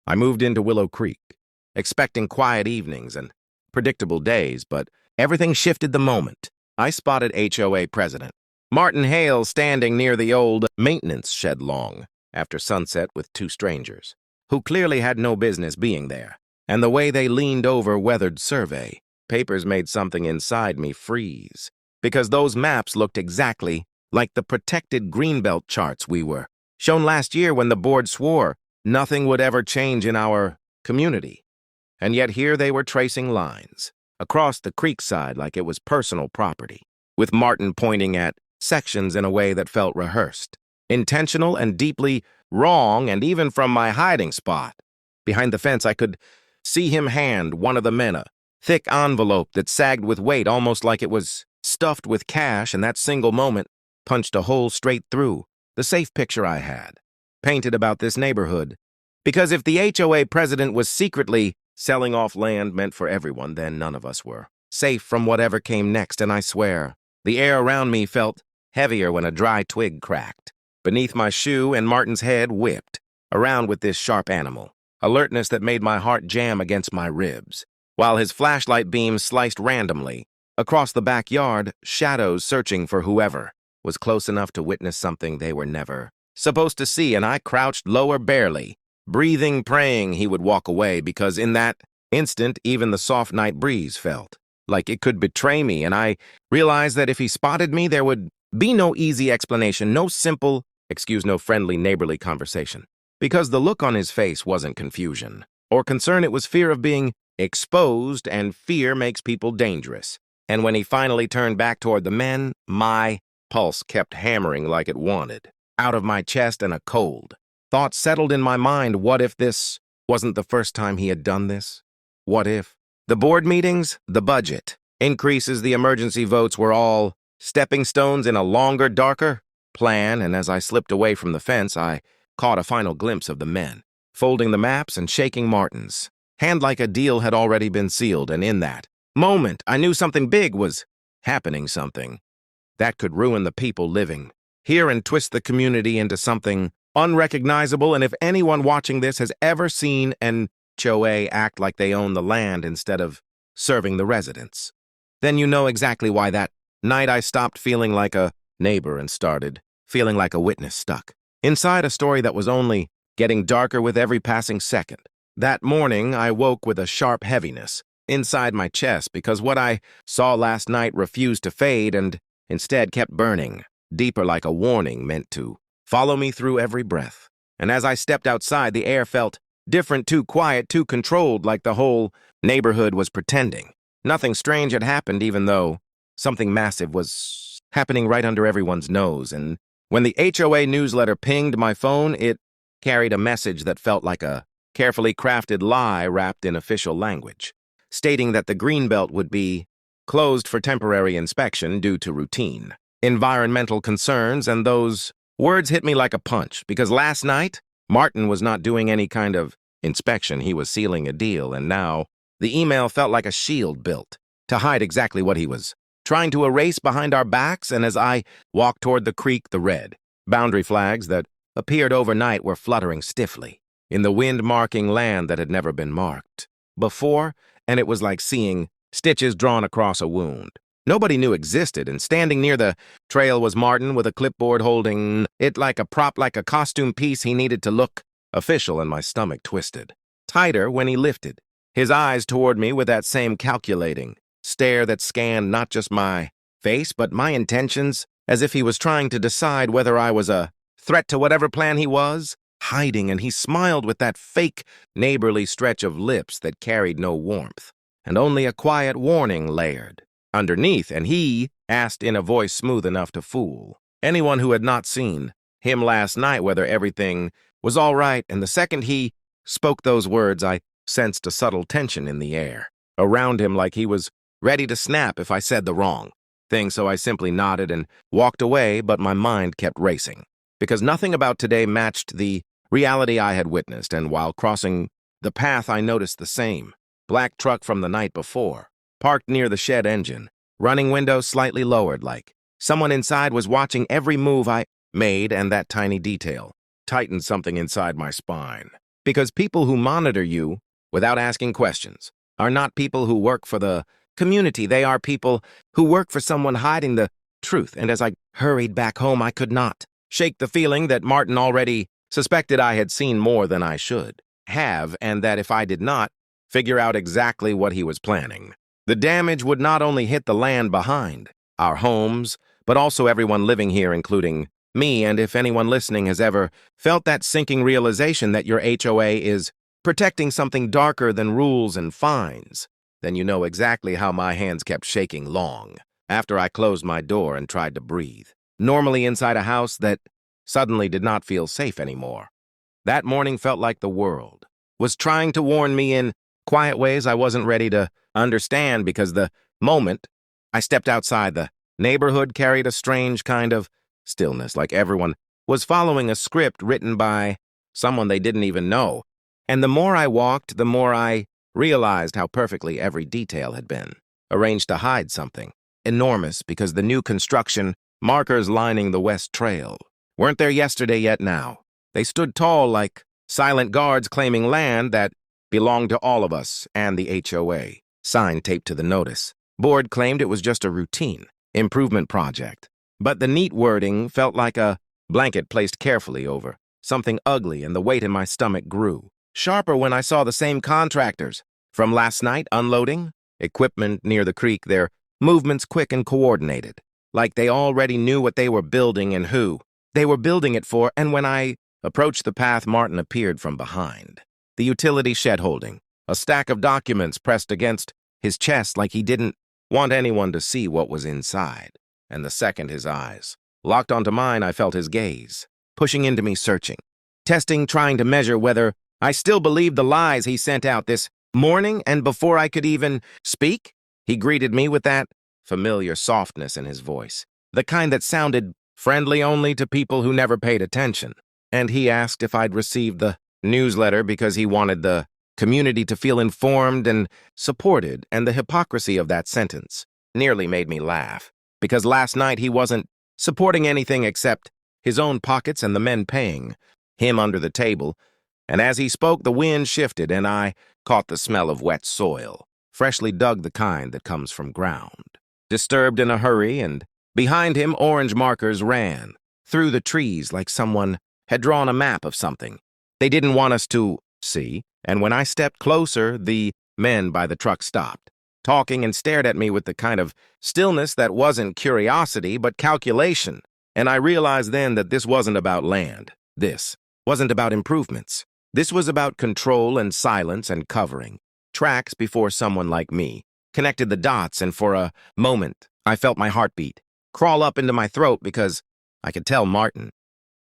I moved into Willow Creek, expecting quiet evenings and predictable days, but everything shifted the moment I spotted HOA president Martin Hale standing near the old maintenance shed long after sunset with two strangers, who clearly had no business being there. And the way they leaned over weathered survey papers made something inside me freeze, because those maps looked exactly like the protected greenbelt charts we were shown last year when the board swore nothing would ever change in our community. And yet here they were tracing lines across the creek side like it was personal property, with Martin pointing at sections in a way that felt rehearsed, intentional and deeply wrong. And even from my hiding spot behind the fence, I could see him hand one of the men a thick envelope that sagged with weight, almost like it was stuffed with cash, and that single moment punched a hole straight through the safe picture I had painted about this neighborhood. Because if the HOA president was secretly selling off land meant for everyone, then none of us were safe from whatever came next. And I swear, the air around me felt heavier when a dry twig cracked beneath my shoe and Martin's head whipped around with this sharp animal alertness that made my heart jam against my ribs, while his flashlight beams sliced randomly across the backyard, shadows searching for whoever was close enough to witness something they were never supposed to see. And I crouched lower barely, breathing, praying he would walk away, because in that instant, even the soft night breeze felt like it could betray me. And I realized that if he spotted me, there would be no easy explanation, no simple excuse, no friendly neighborly conversation. Because the look on his face wasn't confusion or concern, it was fear of being exposed, and fear makes people dangerous. And when he finally turned back toward the men, my pulse kept hammering like it wanted out of my chest, and a cold thought settled in my mind. What if this wasn't the first time he had done this? What if the board meetings, the budget increases, the emergency votes were all stepping stones in a longer, darker plan? And as I slipped away from the fence, I caught a final glimpse of the men folding the maps and shaking Martin's hand like a deal had already been sealed. And in that moment, I knew something big was happening, something that could ruin the people living here and twist the community into something unrecognizable. And if anyone watching this has ever seen an HOA act like they own the land instead of serving the residents, then you know exactly why that night I stopped feeling like a neighbor and started feeling like a witness stuck inside a story that was only getting darker with every passing second. That morning, I woke with a sharp heaviness inside my chest, because what I saw last night refused to fade and instead kept burning deeper, like a warning meant to follow me through every breath. And as I stepped outside, the air felt different, too quiet, too controlled, like the whole neighborhood was pretending nothing strange had happened, even though something massive was happening right under everyone's nose. And when the HOA newsletter pinged my phone, it carried a message that felt like a carefully crafted lie wrapped in official language, stating that the Greenbelt would be closed for temporary inspection due to routine environmental concerns. And those words hit me like a punch, because last night, Martin was not doing any kind of inspection. He was sealing a deal, and now the email felt like a shield built to hide exactly what he was trying to erase behind our backs. And as I walked toward the creek, the red boundary flags that appeared overnight were fluttering stiffly in the wind, marking land that had never been marked before, and it was like seeing stitches drawn across a wound nobody knew existed. And standing near the trail was Martin with a clipboard, holding it like a prop, like a costume piece. He needed to look official, and my stomach twisted tighter when he lifted his eyes toward me with that same calculating stare that scanned not just my face, but my intentions, as if he was trying to decide whether I was a threat to whatever plan he was hiding. And he smiled with that fake neighborly stretch of lips that carried no warmth, and only a quiet warning layered underneath. And he asked in a voice smooth enough to fool anyone who had not seen him last night whether everything was all right. And the second he spoke those words, I sensed a subtle tension in the air around him, like he was ready to snap if I said the wrong thing. So I simply nodded and walked away, but my mind kept racing, because nothing about today matched the reality I had witnessed. And while crossing the path, I noticed the same black truck from the night before, parked near the shed engine, running windows slightly lowered, like someone inside was watching every move I made. And that tiny detail tightened something inside my spine. Because people who monitor you without asking questions are not people who work for the community. They are people who work for someone hiding the truth. And as I hurried back home, I could not shake the feeling that Martin already suspected I had seen more than I should have, and that if I did not figure out exactly what he was planning, the damage would not only hit the land behind, our homes, but also everyone living here, including me. And if anyone listening has ever felt that sinking realization that your HOA is protecting something darker than rules and fines, then you know exactly how my hands kept shaking long after I closed my door and tried to breathe, normally inside a house that suddenly did not feel safe anymore. That morning felt like the world was trying to warn me in quiet ways I wasn't ready to understand, because the moment I stepped outside, the neighborhood carried a strange kind of stillness, like everyone was following a script written by someone they didn't even know. And the more I walked, the more I realized how perfectly every detail had been arranged to hide something enormous, because the new construction markers lining the West Trail weren't there yesterday yet now. They stood tall like silent guards claiming land that belonged to all of us, and the HOA sign taped to the notice board claimed it was just a routine improvement project. But the neat wording felt like a blanket placed carefully over something ugly, and the weight in my stomach grew sharper when I saw the same contractors from last night unloading equipment near the creek, their movements quick and coordinated, like they already knew what they were building and who they were building it for. And when I approached the path, Martin appeared from behind the utility shed, holding a stack of documents pressed against his chest like he didn't want anyone to see what was inside. And the second his eyes locked onto mine, I felt his gaze pushing into me, searching, testing, trying to measure whether I still believed the lies he sent out this morning. And before I could even speak, he greeted me with that familiar softness in his voice, the kind that sounded friendly only to people who never paid attention. And he asked if I'd received the newsletter because he wanted the community to feel informed and supported, and the hypocrisy of that sentence nearly made me laugh, because last night he wasn't supporting anything except his own pockets and the men paying him under the table. And as he spoke, the wind shifted, and I caught the smell of wet soil, freshly dug, the kind that comes from ground, disturbed in a hurry, and behind him orange markers ran through the trees like someone had drawn a map of something they didn't want us to see. And when I stepped closer, the men by the truck stopped talking and stared at me with the kind of stillness that wasn't curiosity but calculation. And I realized then that this wasn't about land. This wasn't about improvements. This was about control and silence and covering tracks before someone like me connected the dots. And for a moment, I felt my heartbeat crawl up into my throat, because I could tell Martin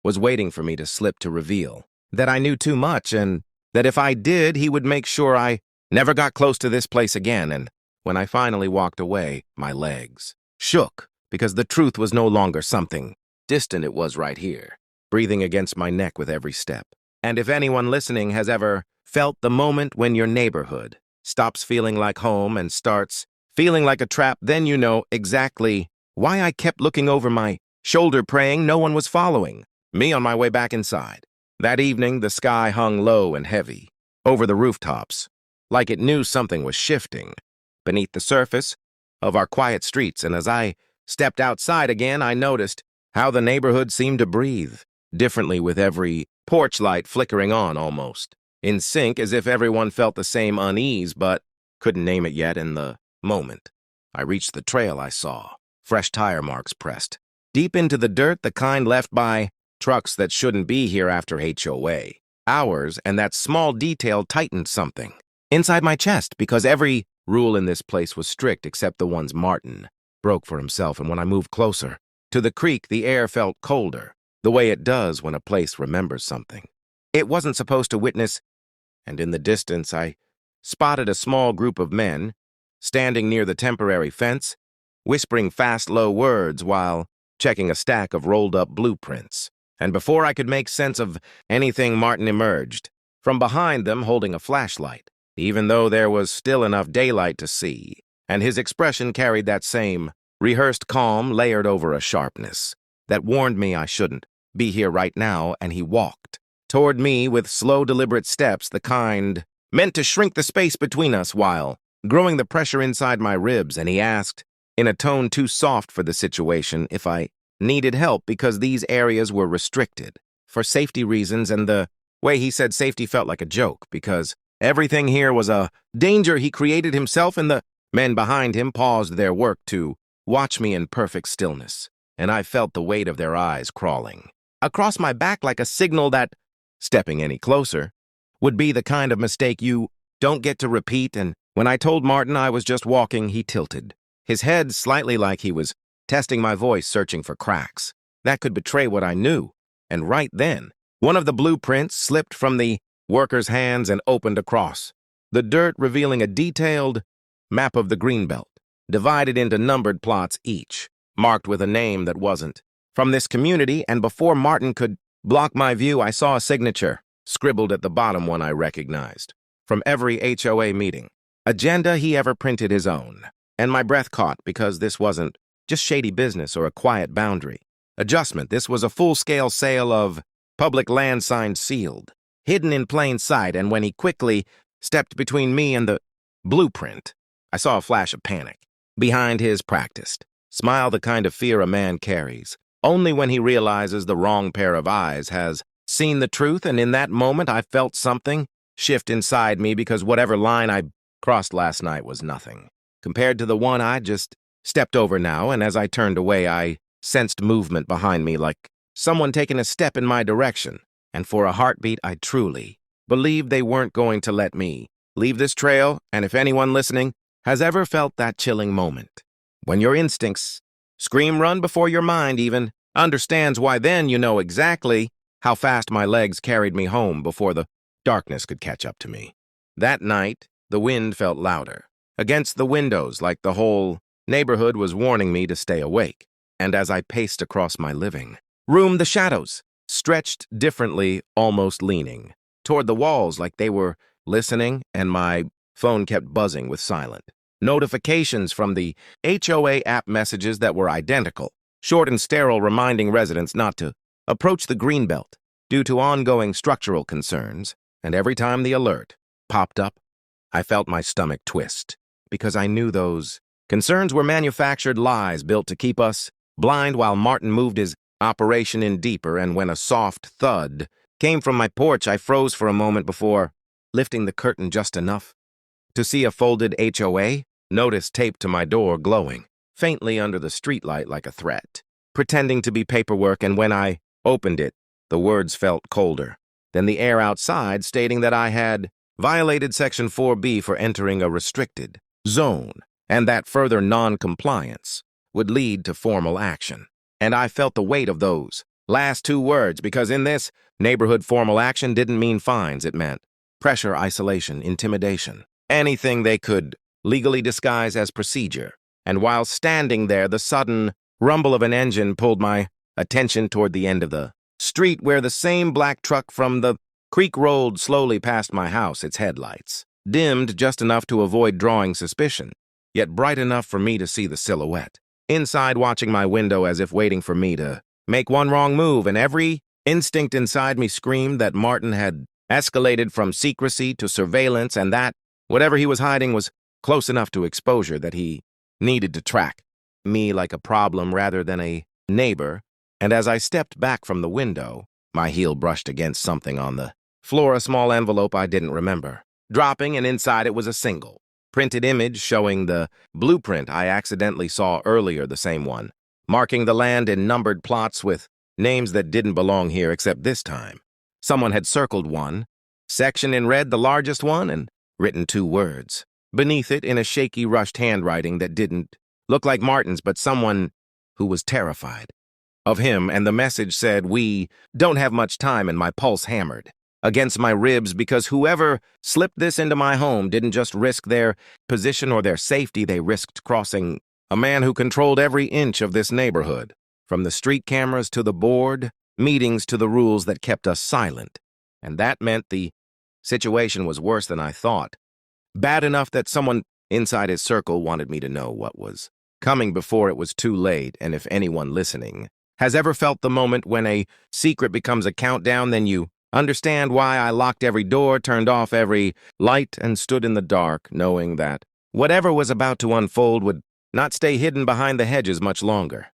was waiting for me to slip, to reveal that I knew too much, and that if I did, he would make sure I never got close to this place again. And when I finally walked away, my legs shook, because the truth was no longer something distant. It was right here, breathing against my neck with every step. And if anyone listening has ever felt the moment when your neighborhood stops feeling like home and starts feeling like a trap, then you know exactly why I kept looking over my shoulder, praying no one was following me on my way back inside. That evening, the sky hung low and heavy over the rooftops, like it knew something was shifting beneath the surface of our quiet streets. And as I stepped outside again, I noticed how the neighborhood seemed to breathe differently, with every porch light flickering on, almost in sync, as if everyone felt the same unease but couldn't name it yet. In the moment I reached the trail, I saw fresh tire marks pressed deep into the dirt, the kind left by trucks that shouldn't be here after HOA hours. And that small detail tightened something inside my chest, because every rule in this place was strict except the ones Martin broke for himself. And when I moved closer to the creek, the air felt colder, the way it does when a place remembers something it wasn't supposed to witness. And in the distance, I spotted a small group of men standing near the temporary fence, whispering fast, low words while checking a stack of rolled-up blueprints. And before I could make sense of anything, Martin emerged from behind them holding a flashlight, even though there was still enough daylight to see, and his expression carried that same rehearsed calm layered over a sharpness that warned me I shouldn't be here right now. And he walked toward me with slow, deliberate steps, the kind meant to shrink the space between us while growing the pressure inside my ribs, and he asked, in a tone too soft for the situation, if I needed help because these areas were restricted for safety reasons, and the way he said safety felt like a joke because everything here was a danger he created himself, and the men behind him paused their work to watch me in perfect stillness, and I felt the weight of their eyes crawling across my back like a signal that stepping any closer would be the kind of mistake you don't get to repeat. And when I told Martin I was just walking, he tilted, his head slightly like he was testing my voice, searching for cracks that could betray what I knew. And right then, one of the blueprints slipped from the worker's hands and opened across the dirt, revealing a detailed map of the Greenbelt, divided into numbered plots each, marked with a name that wasn't from this community, and before Martin could block my view, I saw a signature, scribbled at the bottom, one I recognized from every HOA meeting. Agenda he ever printed his own. And my breath caught because this wasn't just shady business or a quiet boundary adjustment. This was a full-scale sale of public land, signed sealed, hidden in plain sight, and when he quickly stepped between me and the blueprint, I saw a flash of panic behind his practiced smile, the kind of fear a man carries only when he realizes the wrong pair of eyes has seen the truth. And in that moment, I felt something shift inside me because whatever line I crossed last night was nothing compared to the one I just stepped over now. And as I turned away, I sensed movement behind me, like someone taking a step in my direction. And for a heartbeat, I truly believed they weren't going to let me leave this trail. And if anyone listening has ever felt that chilling moment, when your instincts scream run before your mind even understands why, then you know exactly how fast my legs carried me home before the darkness could catch up to me. That night, the wind felt louder against the windows, like the whole neighborhood was warning me to stay awake. And as I paced across my living room, the shadows stretched differently, almost leaning toward the walls like they were listening, and my phone kept buzzing with silent notifications from the HOA app, messages that were identical, short and sterile, reminding residents not to approach the Greenbelt due to ongoing structural concerns. And every time the alert popped up, I felt my stomach twist because I knew those concerns were manufactured lies built to keep us blind while Martin moved his operation in deeper. And when a soft thud came from my porch, I froze for a moment before lifting the curtain just enough to see a folded HOA notice taped to my door, glowing faintly under the streetlight like a threat, pretending to be paperwork. And when I opened it, the words felt colder than the air outside, stating that I had violated Section 4B for entering a restricted zone, and that further non-compliance would lead to formal action. And I felt the weight of those last two words, because in this neighborhood, formal action didn't mean fines. It meant pressure, isolation, intimidation, anything they could legally disguise as procedure. And while standing there, the sudden rumble of an engine pulled my attention toward the end of the street, where the same black truck from the creek rolled slowly past my house, its headlights dimmed just enough to avoid drawing suspicion, yet bright enough for me to see the silhouette inside, watching my window as if waiting for me to make one wrong move. And every instinct inside me screamed that Martin had escalated from secrecy to surveillance, and that whatever he was hiding was close enough to exposure, that he needed to track me like a problem rather than a neighbor. And as I stepped back from the window, my heel brushed against something on the floor, a small envelope I didn't remember dropping, and inside it was a single printed image showing the blueprint I accidentally saw earlier, the same one, marking the land in numbered plots with names that didn't belong here, except this time someone had circled one section in red, the largest one, and written two words beneath it in a shaky, rushed handwriting that didn't look like Martin's, but someone who was terrified of him. And the message said, "We don't have much time," and my pulse hammered against my ribs, because whoever slipped this into my home didn't just risk their position or their safety, they risked crossing a man who controlled every inch of this neighborhood, from the street cameras to the board meetings to the rules that kept us silent. And that meant the situation was worse than I thought. Bad enough that someone inside his circle wanted me to know what was coming before it was too late. And if anyone listening has ever felt the moment when a secret becomes a countdown, then you understand why I locked every door, turned off every light, and stood in the dark, knowing that whatever was about to unfold would not stay hidden behind the hedges much longer.